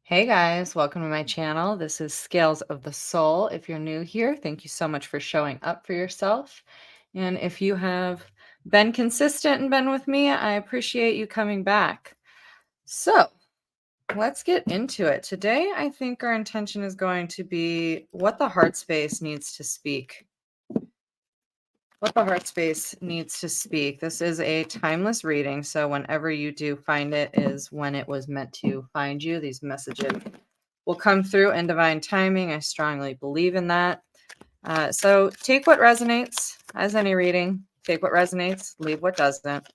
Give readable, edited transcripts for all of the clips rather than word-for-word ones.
Hey guys, welcome to my channel. This is Scales of the Soul. If you're new here, thank you so much for showing up for yourself. And if you have been consistent and been with me, I appreciate you coming back. So let's get into it. Today, I think our intention is going to be what the heart space needs to speak. What the heart space needs to speak. This is a timeless reading. So whenever you do find it is when it was meant to find you. These messages will come through in divine timing. I strongly believe in that. So take what resonates, as any reading. Take what resonates, leave what doesn't.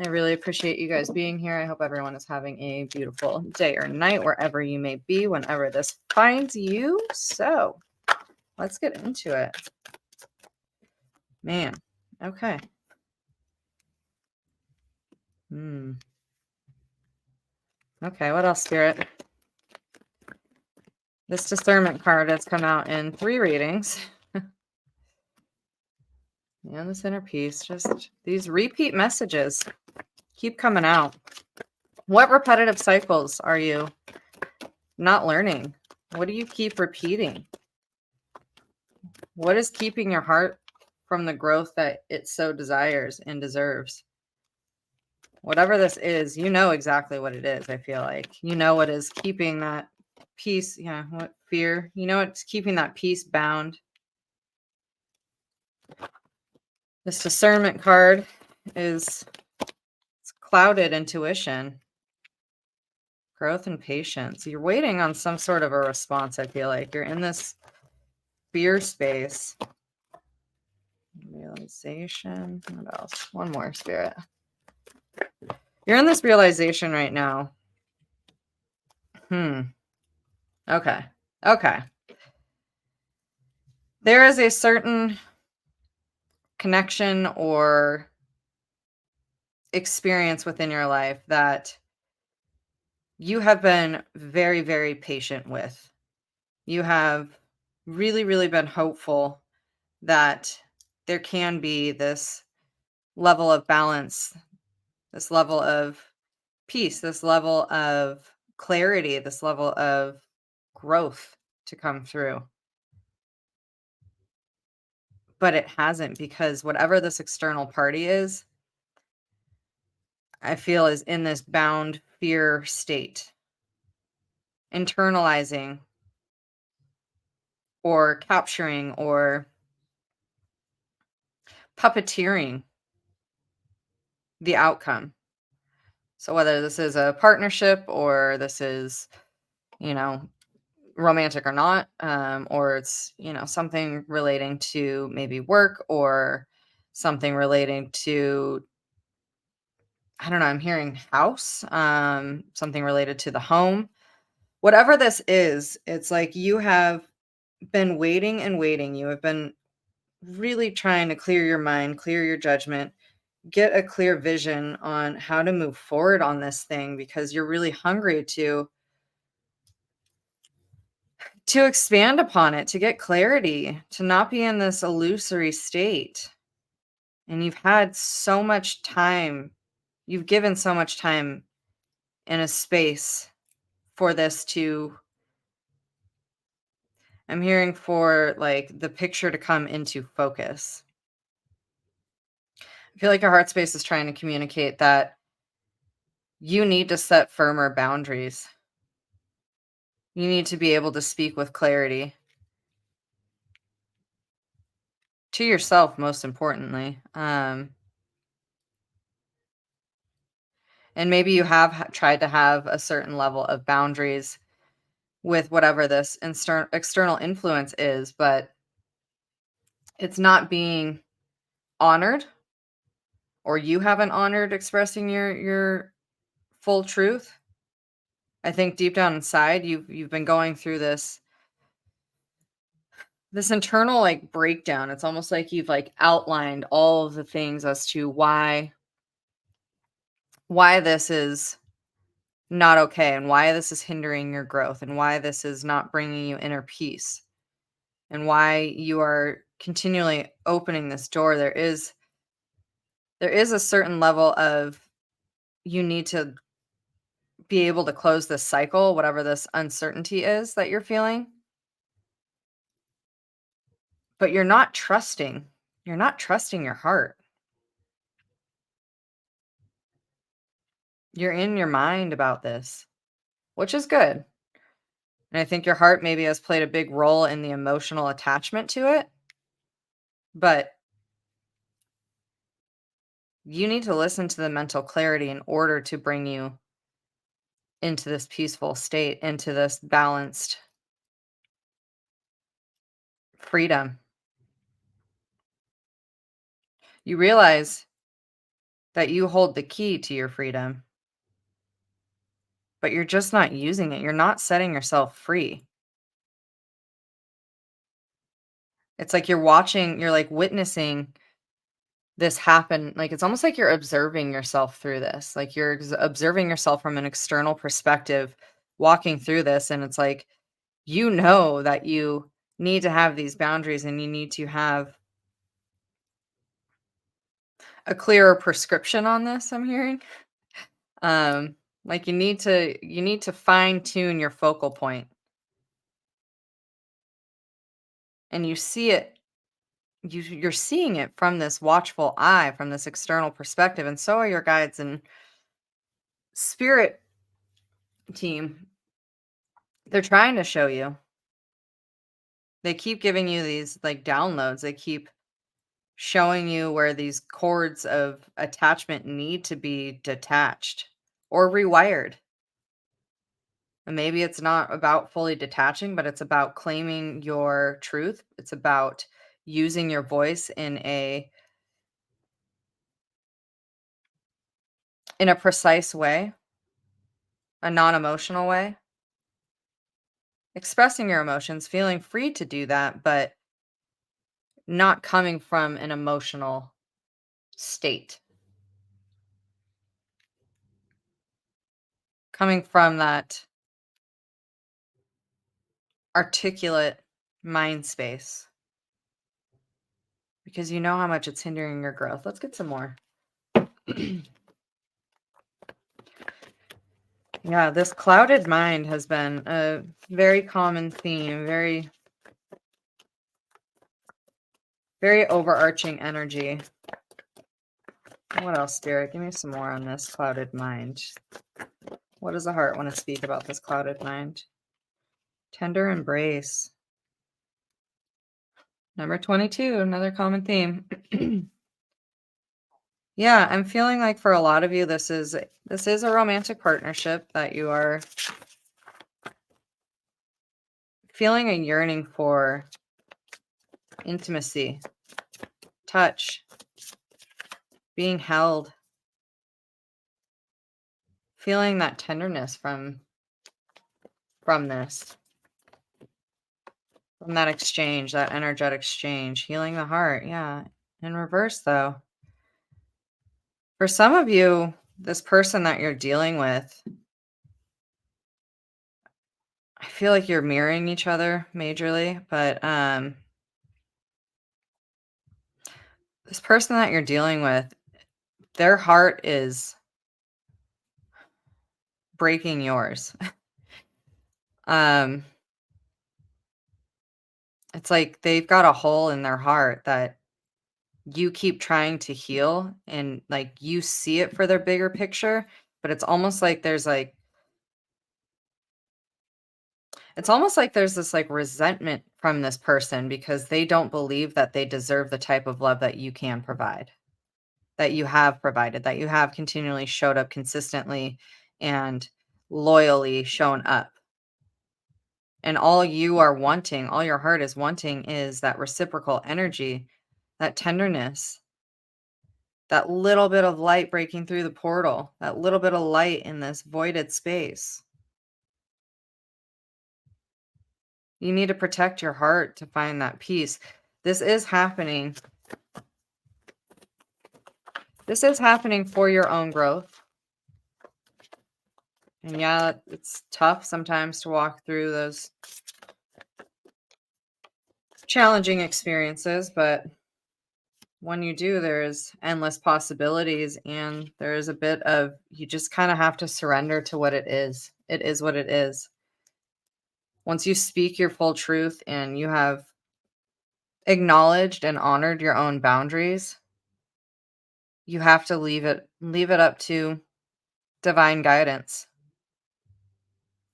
I really appreciate you guys being here. I hope everyone is having a beautiful day or night, wherever you may be, whenever this finds you. So let's get into it. Man, okay. Okay, what else, Spirit? This discernment card has come out in 3 readings. And this inner peace, just these repeat messages keep coming out. What repetitive cycles are you not learning? What do you keep repeating? What is keeping your heart from the growth that it so desires and deserves? Whatever this is, you know exactly what it is, I feel like. You know what is keeping that peace, what fear, you know what's keeping that peace bound. This discernment card is clouded intuition, growth and patience. You're waiting on some sort of a response, I feel like. You're in this fear space. Realization. What else? One more, Spirit. You're in this realization right now. Okay. There is a certain connection or experience within your life that you have been very, very patient with. You have really, really been hopeful that there can be this level of balance, this level of peace, this level of clarity, this level of growth to come through. But it hasn't, because whatever this external party is, I feel is in this bound fear state, internalizing or capturing or puppeteering the outcome. So whether this is a partnership or this is, romantic or not, or it's, something relating to maybe work or something relating to, I don't know, I'm hearing house, something related to the home. Whatever this is, it's like you have been waiting and waiting. You have been really trying to clear your mind, clear your judgment, get a clear vision on how to move forward on this thing, because you're really hungry to expand upon it, to get clarity, to not be in this illusory state. And you've had so much time, you've given so much time in a space for this to, I'm hearing for like the picture to come into focus. I feel like your heart space is trying to communicate that you need to set firmer boundaries. You need to be able to speak with clarity to yourself, most importantly. And maybe you have tried to have a certain level of boundaries with whatever this external influence is, but it's not being honored, or you haven't honored expressing your full truth. I think deep down inside, you've been going through this internal like breakdown. It's almost like you've like outlined all of the things as to why this is not okay, and why this is hindering your growth, and why this is not bringing you inner peace, and why you are continually opening this door. There is a certain level of, you need to be able to close this cycle, whatever this uncertainty is that you're feeling. But you're not trusting. You're not trusting your heart. You're in your mind about this, which is good. And I think your heart maybe has played a big role in the emotional attachment to it. But you need to listen to the mental clarity in order to bring you into this peaceful state, into this balanced freedom. You realize that you hold the key to your freedom, but you're just not using it. You're not setting yourself free. It's like you're like witnessing this happen. Like it's almost like you're observing yourself through this. Like you're observing yourself from an external perspective, walking through this. And it's like, you know that you need to have these boundaries and you need to have a clearer prescription on this, I'm hearing. Like you need to fine tune your focal point, and you see it you're seeing it from this watchful eye, from this external perspective, and so are your guides and spirit team. They're trying to show you. They keep giving you these like downloads. They keep showing you where these cords of attachment need to be detached or rewired. And maybe it's not about fully detaching, but it's about claiming your truth. It's about using your voice in a precise way, a non-emotional way. Expressing your emotions, feeling free to do that, but not coming from an emotional state. Coming from that articulate mind space. Because you know how much it's hindering your growth. Let's get some more. Yeah, this clouded mind has been a very common theme, very, very overarching energy. What else, Spirit? Give me some more on this clouded mind. What does the heart want to speak about this clouded mind? Tender embrace. Number 22, another common theme. Yeah, I'm feeling like for a lot of you, this is a romantic partnership that you are feeling a yearning for intimacy, touch, being held, feeling that tenderness from this, from that exchange, that energetic exchange, healing the heart. Yeah. In reverse, though, for some of you, this person that you're dealing with, I feel like you're mirroring each other majorly, but this person that you're dealing with, their heart is breaking yours. um it's like they've got a hole in their heart that you keep trying to heal, and like you see it for their bigger picture, but it's almost like there's this like resentment from this person because they don't believe that they deserve the type of love that you can provide, that you have provided, that you have continually showed up consistently and loyally shown up. And all you are wanting, all your heart is wanting is that reciprocal energy, that tenderness, that little bit of light breaking through the portal, that little bit of light in this voided space. You need to protect your heart to find that peace. This is happening. This is happening for your own growth. And yeah, it's tough sometimes to walk through those challenging experiences, but when you do, there's endless possibilities, and there's a bit of you just kind of have to surrender to what it is. It is what it is. Once you speak your full truth and you have acknowledged and honored your own boundaries, you have to leave it up to divine guidance.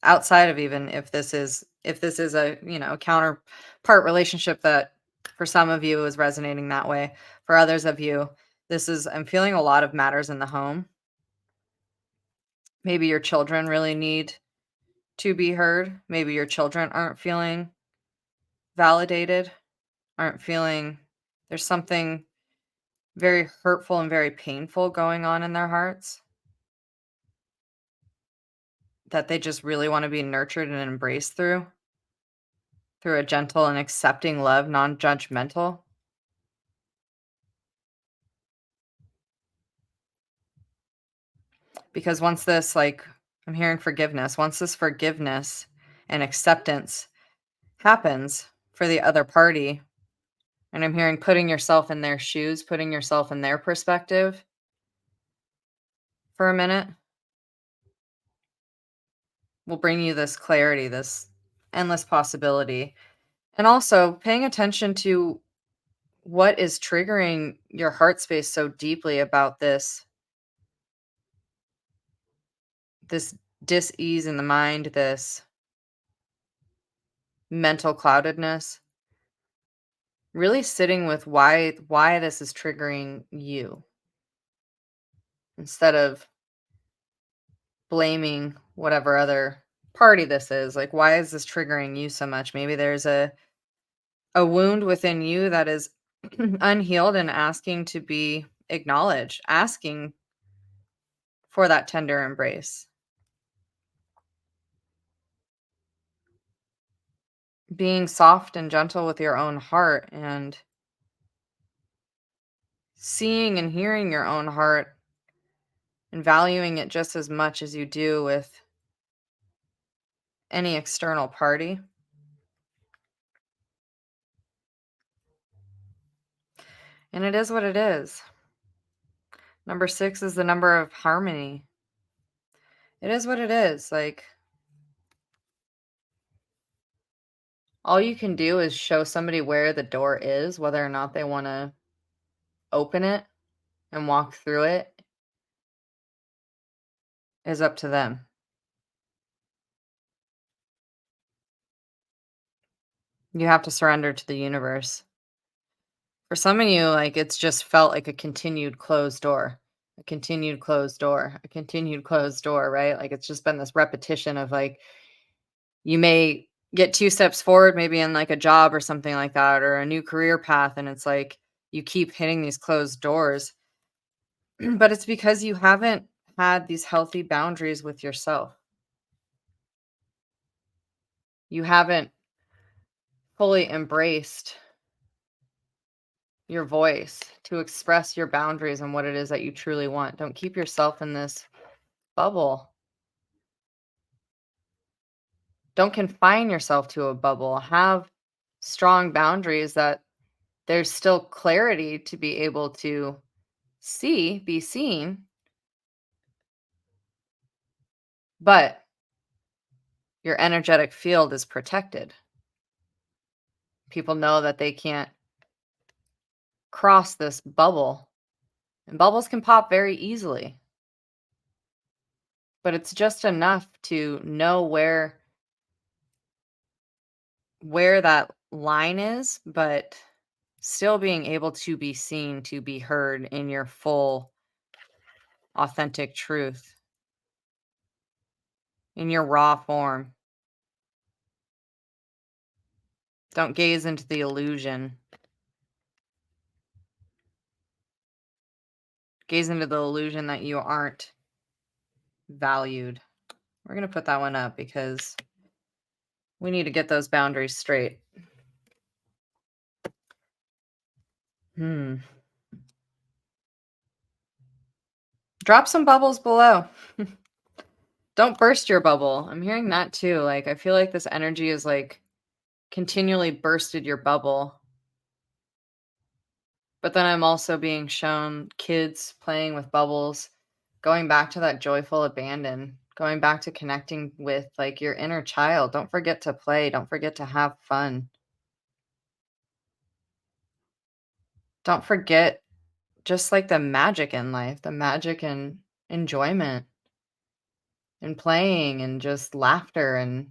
Outside of, even if this is a, counterpart relationship that for some of you is resonating that way. For others of you, I'm feeling a lot of matters in the home. Maybe your children really need to be heard. Maybe your children aren't feeling validated, aren't feeling there's something very hurtful and very painful going on in their hearts that they just really want to be nurtured and embraced through a gentle and accepting love, non-judgmental. Because once this, like, I'm hearing forgiveness, once this forgiveness and acceptance happens for the other party, and I'm hearing putting yourself in their shoes, putting yourself in their perspective for a minute, will bring you this clarity, this endless possibility. And also paying attention to what is triggering your heart space so deeply about this dis-ease in the mind, this mental cloudedness. Really sitting with why this is triggering you instead of blaming whatever other party this is. Like, why is this triggering you so much? Maybe there's a wound within you that is unhealed and asking to be acknowledged, asking for that tender embrace. Being soft and gentle with your own heart and seeing and hearing your own heart and valuing it just as much as you do with any external party. And it is what it is. Number 6 is the number of harmony. It is what it is. Like, all you can do is show somebody where the door is, whether or not they want to open it and walk through it is up to them. You have to surrender to the universe. For some of you, like, it's just felt like a continued closed door, a continued closed door, a continued closed door, right? Like, it's just been this repetition of, like, you may get 2 steps forward, maybe in, like, a job or something like that, or a new career path, and it's like you keep hitting these closed doors. But it's because you haven't had these healthy boundaries with yourself. You haven't fully embraced your voice to express your boundaries and what it is that you truly want. Don't keep yourself in this bubble. Don't confine yourself to a bubble. Have strong boundaries that there's still clarity to be able to be seen, but your energetic field is protected. People know that they can't cross this bubble, and bubbles can pop very easily. But it's just enough to know where that line is, but still being able to be seen, to be heard in your full authentic truth, in your raw form. Don't gaze into the illusion. Gaze into the illusion that you aren't valued. We're going to put that one up because we need to get those boundaries straight. Drop some bubbles below. Don't burst your bubble. I'm hearing that too. Like, I feel like this energy is like continually bursted your bubble. But then I'm also being shown kids playing with bubbles, going back to that joyful abandon, going back to connecting with like your inner child. Don't forget to play. Don't forget to have fun. Don't forget just like the magic in life, the magic and enjoyment and playing and just laughter and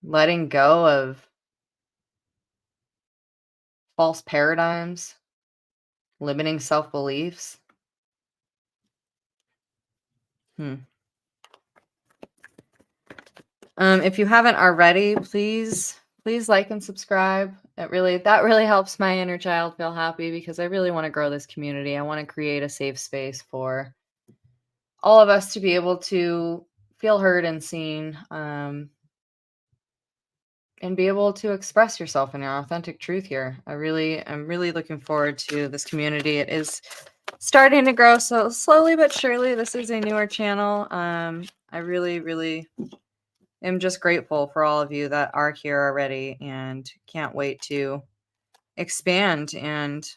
letting go of false paradigms, limiting self beliefs. Hmm. If you haven't already, please like and subscribe. That really helps my inner child feel happy because I really want to grow this community. I want to create a safe space for all of us to be able to feel heard and seen, and be able to express yourself in your authentic truth here. I'm really looking forward to this community. It is starting to grow so slowly but surely. This is a newer channel. I really am just grateful for all of you that are here already and can't wait to expand and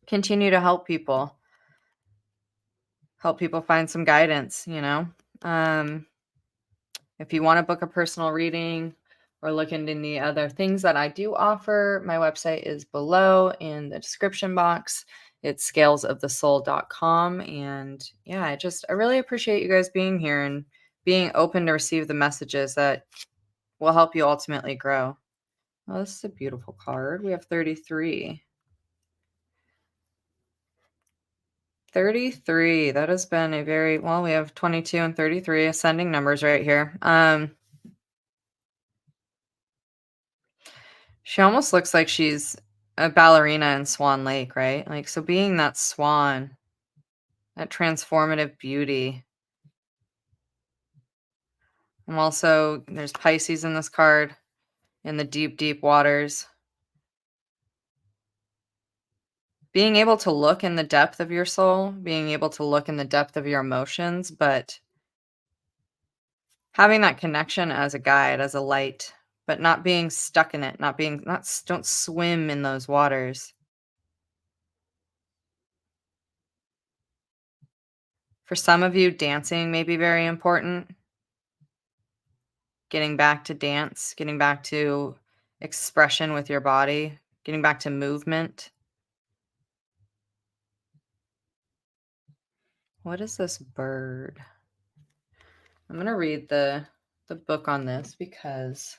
continue to help people find some guidance, you know. If you want to book a personal reading or look into any other things that I do offer, my website is below in the description box. It's scalesofthesoul.com. And yeah, I really appreciate you guys being here and being open to receive the messages that will help you ultimately grow. Oh, this is a beautiful card. We have 33. 33. That has been a very well, we have 22 and 33 ascending numbers right here. She almost looks like she's a ballerina in Swan Lake, right? Like, so being that swan, that transformative beauty. I'm also, there's Pisces in this card in the deep waters. Being able to look in the depth of your soul, being able to look in the depth of your emotions, but having that connection as a guide, as a light, but not being stuck in it, don't swim in those waters. For some of you, dancing may be very important. Getting back to dance, getting back to expression with your body, getting back to movement. What is this bird? I'm going to read the book on this because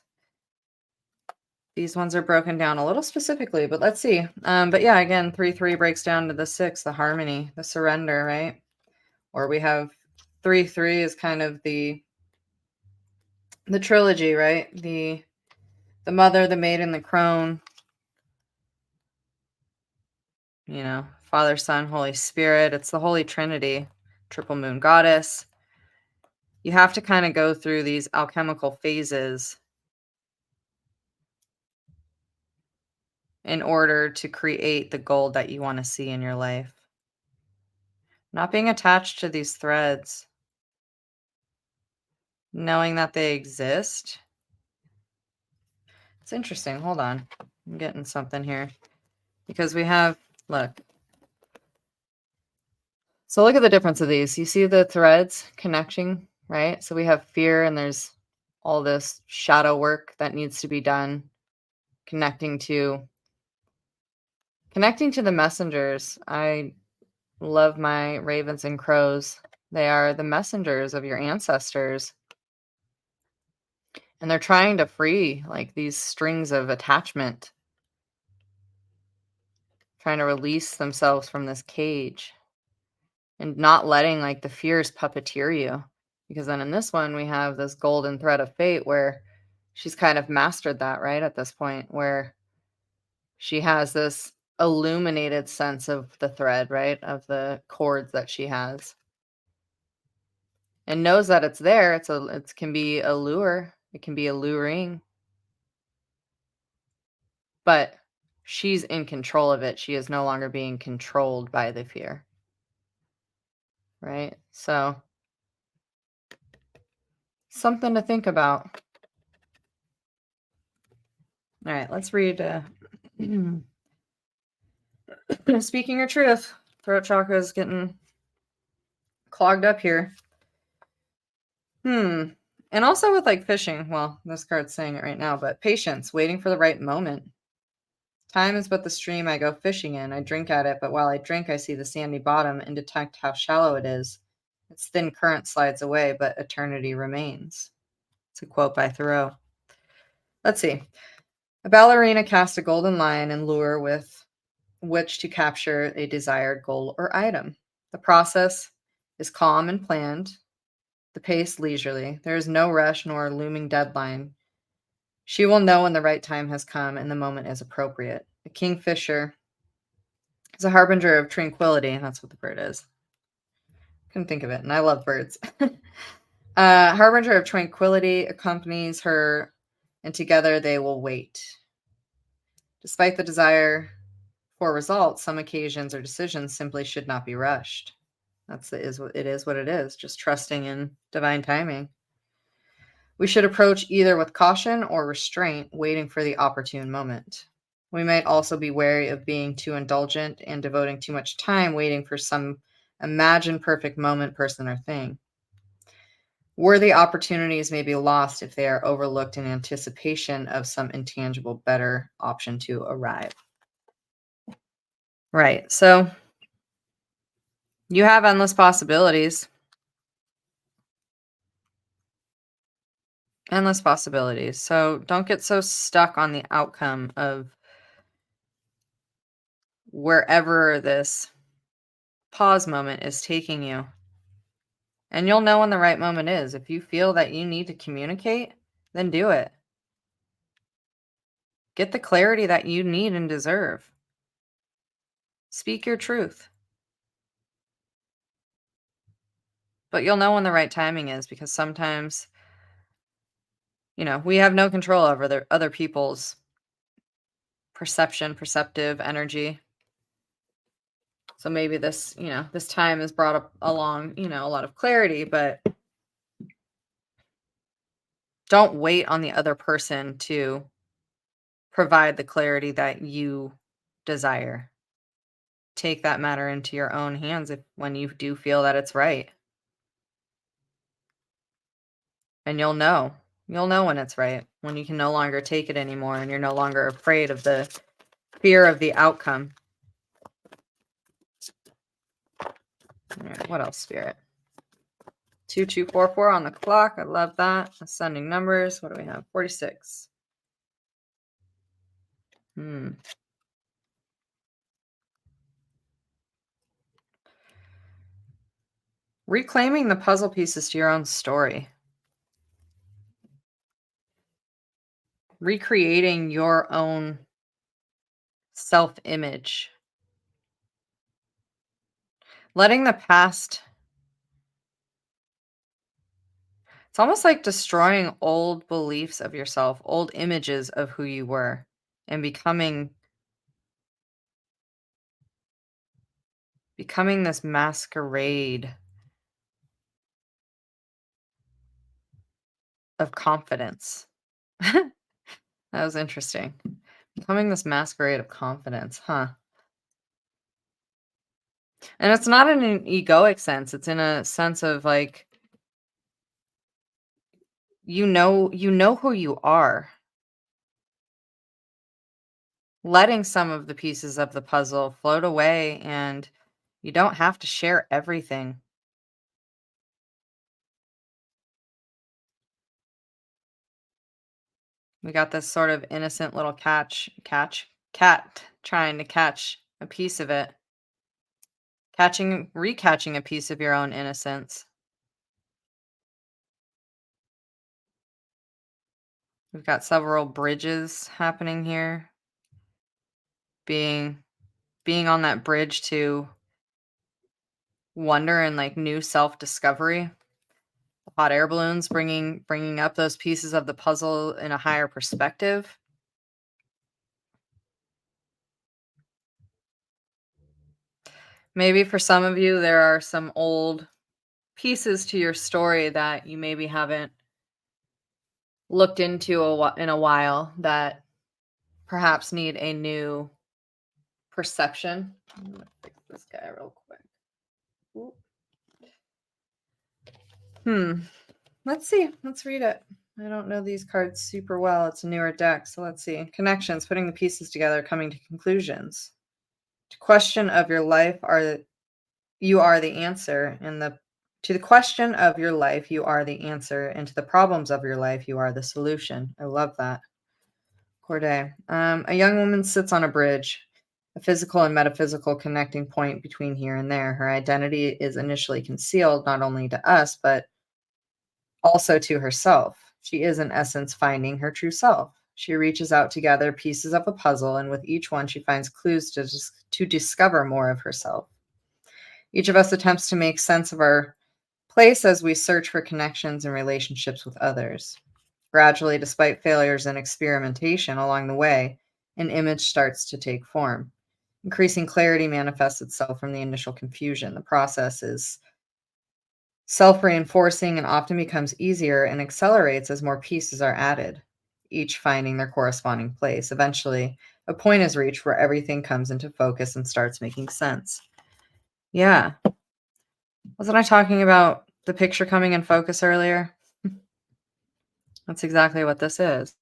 these ones are broken down a little specifically, but let's see. But yeah, again, 3-3 breaks down to the 6, the harmony, the surrender, right? Or we have 3-3 is kind of the trilogy, right? The mother, the maiden, the crone, you know, Father, Son, Holy Spirit. It's the Holy Trinity, triple moon goddess. You have to kind of go through these alchemical phases in order to create the gold that you want to see in your life. Not being attached to these threads, knowing that they exist. It's interesting. Hold on. I'm getting something here because we have, look. So look at the difference of these. You see the threads connecting, right? So we have fear and there's all this shadow work that needs to be done, connecting to the messengers. I love my ravens and crows. They are the messengers of your ancestors. And they're trying to free like these strings of attachment, trying to release themselves from this cage and not letting like the fears puppeteer you. Because then in this one, we have this golden thread of fate where she's kind of mastered that, right? At this point, where she has this illuminated sense of the thread, right? Of the cords that she has. And knows that it's there. It can be a lure. It can be alluring. But she's in control of it. She is no longer being controlled by the fear. Right? So something to think about. All right, let's read Speaking your truth. Throat chakra is getting clogged up here. And also with like fishing, well, this card's saying it right now, but patience, waiting for the right moment. Time is but the stream I go fishing in. I drink at it, but while I drink, I see the sandy bottom and detect how shallow it is. Its thin current slides away, but eternity remains. It's a quote by Thoreau. Let's see. A ballerina casts a golden line and lure with which to capture a desired goal or item. The process is calm and planned, the pace leisurely. There is no rush nor looming deadline. She will know when the right time has come and the moment is appropriate. A kingfisher is a harbinger of tranquility. That's what the bird is. Couldn't think of it, and I love birds. Harbinger of tranquility accompanies her, and together they will wait. Despite the desire for results, some occasions or decisions simply should not be rushed. It is what it is, just trusting in divine timing. We should approach either with caution or restraint, waiting for the opportune moment. We might also be wary of being too indulgent and devoting too much time waiting for some imagined perfect moment, person, or thing. Worthy opportunities may be lost if they are overlooked in anticipation of some intangible, better option to arrive. Right. So you have endless possibilities. Endless possibilities. So don't get so stuck on the outcome of wherever this pause moment is taking you. And you'll know when the right moment is. If you feel that you need to communicate, then do it. Get the clarity that you need and deserve. Speak your truth. But you'll know when the right timing is, because sometimes, we have no control over other people's perceptive energy. So maybe this time has brought along, a lot of clarity, but don't wait on the other person to provide the clarity that you desire. Take that matter into your own hands when you do feel that it's right. And you'll know. You'll know when it's right, when you can no longer take it anymore and you're no longer afraid of the fear of the outcome. All right, what else, Spirit? 2244 on the clock. I love that. Ascending numbers. What do we have? 46. Reclaiming the puzzle pieces to your own story. Recreating your own self-image. Letting the past. It's almost like destroying old beliefs of yourself, old images of who you were, and becoming this masquerade of confidence. That was interesting. Becoming this masquerade of confidence, huh? And it's not in an egoic sense. It's in a sense of like, you know who you are. Letting some of the pieces of the puzzle float away, and you don't have to share everything. We got this sort of innocent little cat trying to catch a piece of it. Recatching a piece of your own innocence. We've got several bridges happening here. Being on that bridge to wonder and like new self-discovery. Hot air balloons bringing up those pieces of the puzzle in a higher perspective. Maybe for some of you, there are some old pieces to your story that you maybe haven't looked into in a while that perhaps need a new perception. I'm going to fix this guy real quick. Ooh. Let's see. Let's read it. I don't know these cards super well. It's a newer deck, so let's see. Connections, putting the pieces together, coming to conclusions. To question of your life you are the answer, and to the question of your life, you are the answer, and to the problems of your life, you are the solution. I love that. Corday. A young woman sits on a bridge, a physical and metaphysical connecting point between here and there. Her identity is initially concealed, not only to us, but also to herself. She is, in essence, finding her true self. She reaches out to gather pieces of a puzzle, and with each one, she finds clues to discover more of herself. Each of us attempts to make sense of our place as we search for connections and relationships with others. Gradually, despite failures and experimentation along the way, an image starts to take form. Increasing clarity manifests itself from the initial confusion. The process is self-reinforcing and often becomes easier and accelerates as more pieces are added, each finding their corresponding place. Eventually, a point is reached where everything comes into focus and starts making sense. Yeah. Wasn't I talking about the picture coming in focus earlier? That's exactly what this is.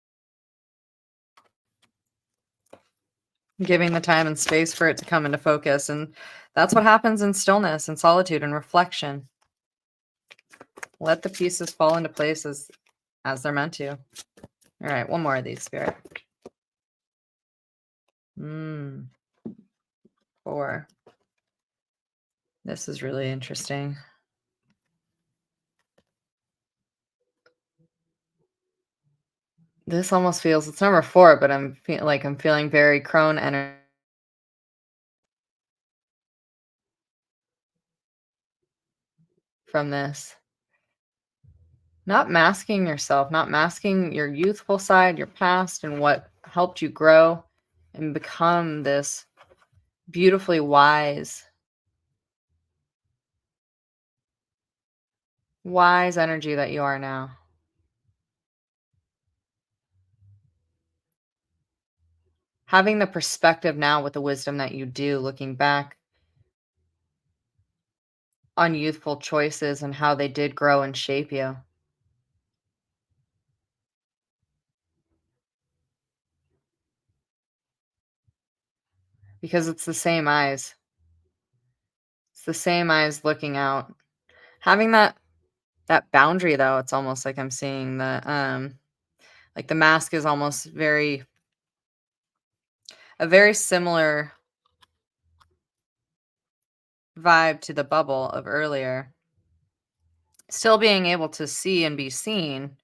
Giving the time and space for it to come into focus. And that's what happens in stillness and solitude and reflection. Let the pieces fall into place as they're meant to. All right, one more of these, Spirit. 4. This is really interesting. This almost feels, it's number 4, but I'm feeling very crone energy from this. Not masking yourself, not masking your youthful side, your past, and what helped you grow and become this beautifully wise energy that you are now. Having the perspective now with the wisdom that you do, looking back on youthful choices and how they did grow and shape you. Because it's the same eyes. It's the same eyes looking out. Having that boundary, though, it's almost like I'm seeing the mask is almost a very similar vibe to the bubble of earlier. Still being able to see and be seen,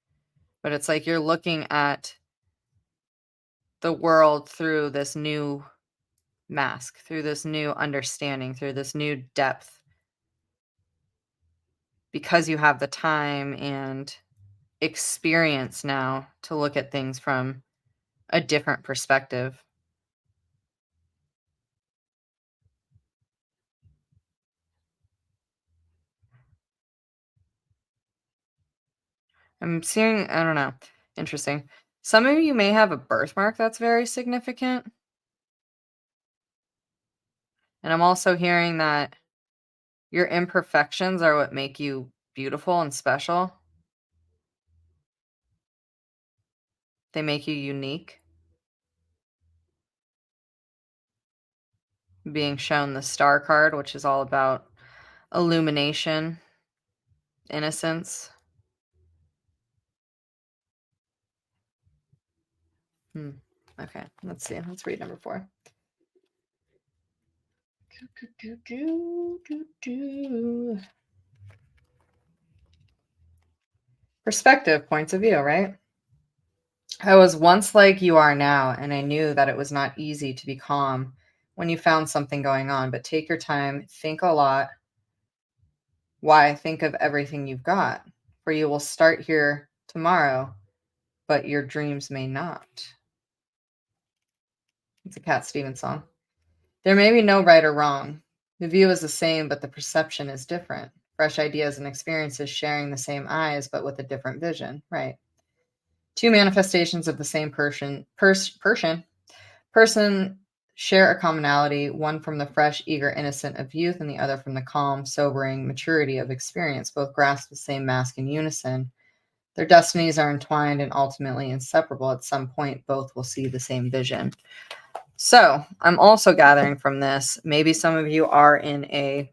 but it's like you're looking at the world through this new mask, through this new understanding, through this new depth, because you have the time and experience now to look at things from a different perspective. I'm seeing, I don't know, interesting. Some of you may have a birthmark that's very significant. And I'm also hearing that your imperfections are what make you beautiful and special. They make you unique. Being shown the star card, which is all about illumination, innocence. Okay, let's see. Let's read number 4. Perspective, points of view, right? I was once like you are now, and I knew that it was not easy to be calm when you found something going on, but take your time, think a lot. Why? Think of everything you've got, for you will start here tomorrow, but your dreams may not. It's a Cat Stevens song. There may be no right or wrong. The view is the same, but the perception is different. Fresh ideas and experiences sharing the same eyes, but with a different vision, right? 2 manifestations of the same person share a commonality, one from the fresh, eager, innocent of youth, and the other from the calm, sobering maturity of experience. Both grasp the same mask in unison. Their destinies are entwined and ultimately inseparable. At some point, both will see the same vision. So I'm also gathering from this, maybe some of you are in a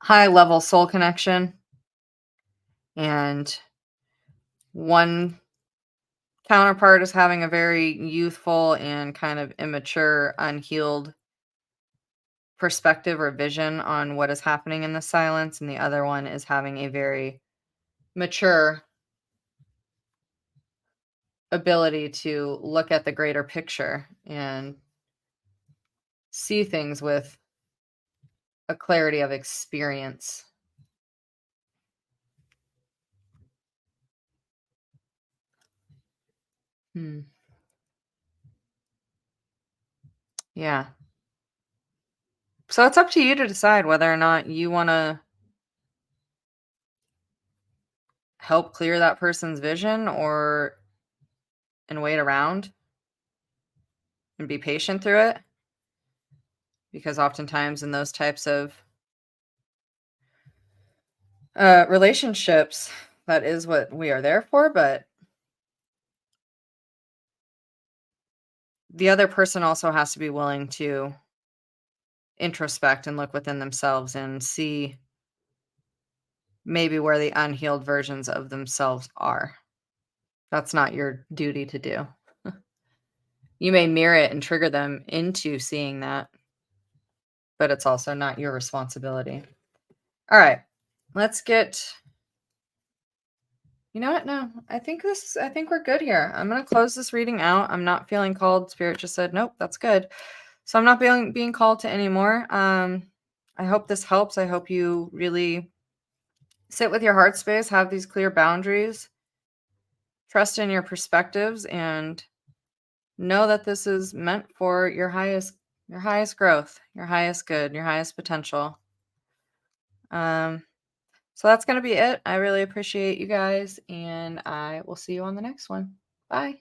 high level soul connection, and one counterpart is having a very youthful and kind of immature, unhealed perspective or vision on what is happening in the silence, and the other one is having a very mature ability to look at the greater picture and see things with a clarity of experience. Yeah. So it's up to you to decide whether or not you want to help clear that person's vision or and wait around and be patient through it. Because oftentimes in those types of relationships, that is what we are there for. But the other person also has to be willing to introspect and look within themselves and see maybe where the unhealed versions of themselves are. That's not your duty to do. You may mirror it and trigger them into seeing that, but it's also not your responsibility. All right, let's get. You know what? No, I think we're good here. I'm going to close this reading out. I'm not feeling called. Spirit just said, nope, that's good. So I'm not being called to anymore. I hope this helps. I hope you really sit with your heart space, have these clear boundaries, trust in your perspectives, and know that this is meant for your highest growth, your highest good, your highest potential. So that's going to be it. I really appreciate you guys, and I will see you on the next one. Bye.